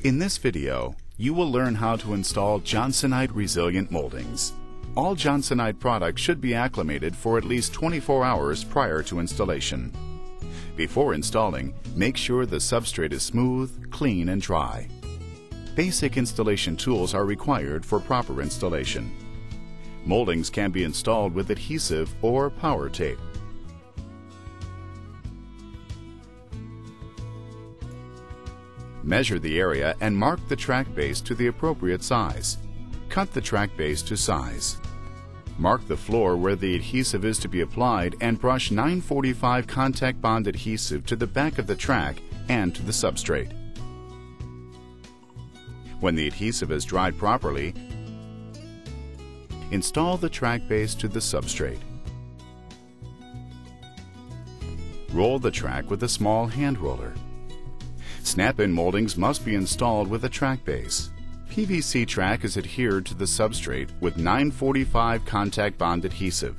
In this video, you will learn how to install Johnsonite resilient moldings. All Johnsonite products should be acclimated for at least 24 hours prior to installation. Before installing, make sure the substrate is smooth, clean, and dry. Basic installation tools are required for proper installation. Moldings can be installed with adhesive or power tape. Measure the area and mark the track base to the appropriate size. Cut the track base to size. Mark the floor where the adhesive is to be applied and brush 945 contact bond adhesive to the back of the track and to the substrate. When the adhesive is dried properly, install the track base to the substrate. Roll the track with a small hand roller. Snap-in moldings must be installed with a track base. PVC track is adhered to the substrate with 945 contact bond adhesive.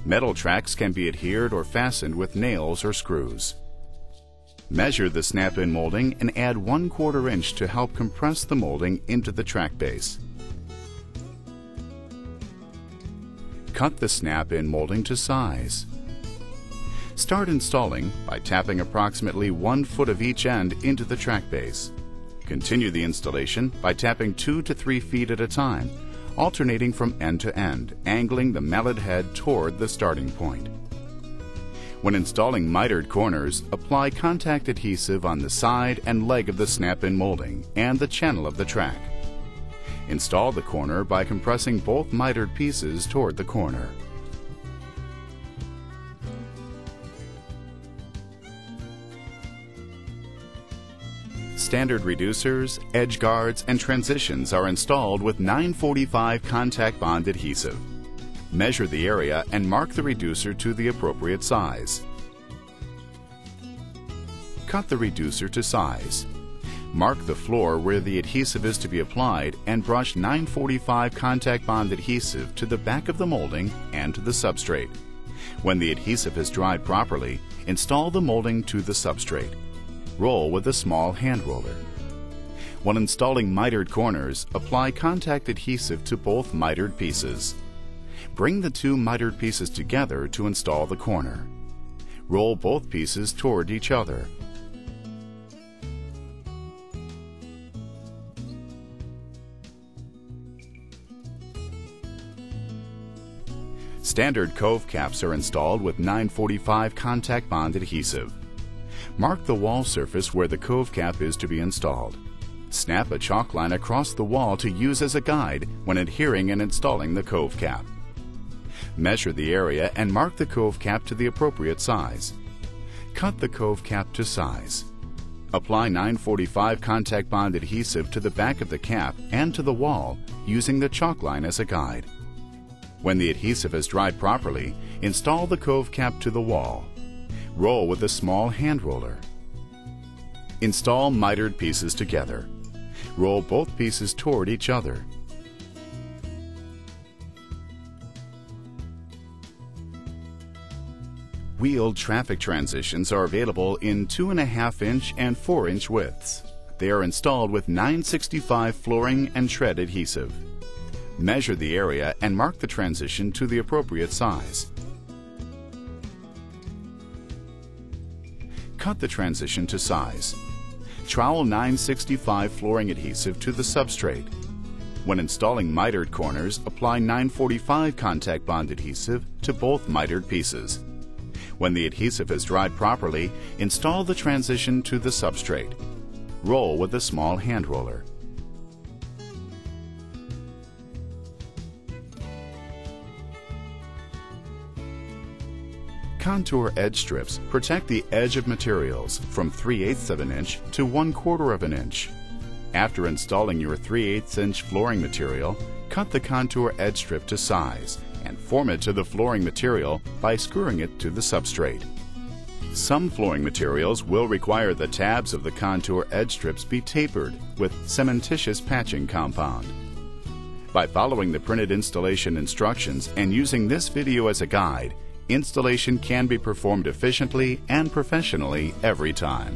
Metal tracks can be adhered or fastened with nails or screws. Measure the snap-in molding and add 1/4 inch to help compress the molding into the track base. Cut the snap-in molding to size. Start installing by tapping approximately 1 foot of each end into the track base. Continue the installation by tapping 2 to 3 feet at a time, alternating from end to end, angling the mallet head toward the starting point. When installing mitered corners, apply contact adhesive on the side and leg of the snap-in molding and the channel of the track. Install the corner by compressing both mitered pieces toward the corner. Standard reducers, edge guards, and transitions are installed with 945 contact bond adhesive. Measure the area and mark the reducer to the appropriate size. Cut the reducer to size. Mark the floor where the adhesive is to be applied and brush 945 contact bond adhesive to the back of the molding and to the substrate. When the adhesive is dried properly, install the molding to the substrate. Roll with a small hand roller. When installing mitered corners, apply contact adhesive to both mitered pieces. Bring the 2 mitered pieces together to install the corner. Roll both pieces toward each other. Standard Cove caps are installed with 945 contact bond adhesive. Mark the wall surface where the Cove cap is to be installed. Snap a chalk line across the wall to use as a guide when adhering and installing the Cove cap. Measure the area and mark the Cove cap to the appropriate size. Cut the Cove cap to size. Apply 945 contact bond adhesive to the back of the cap and to the wall using the chalk line as a guide. When the adhesive is dried properly, install the Cove cap to the wall. Roll with a small hand roller. Install mitered pieces together. Roll both pieces toward each other. Wheeled traffic transitions are available in 2.5 inch and 4 inch widths. They are installed with 965 flooring and tread adhesive. Measure the area and mark the transition to the appropriate size. Cut the transition to size. Trowel 965 flooring adhesive to the substrate. When installing mitered corners, apply 945 contact bond adhesive to both mitered pieces. When the adhesive is dried properly, install the transition to the substrate. Roll with a small hand roller. Contour edge strips protect the edge of materials from 3/8 of an inch to 1/4 of an inch. After installing your 3/8 inch flooring material, cut the contour edge strip to size and form it to the flooring material by screwing it to the substrate. Some flooring materials will require the tabs of the contour edge strips be tapered with cementitious patching compound. By following the printed installation instructions and using this video as a guide, installation can be performed efficiently and professionally every time.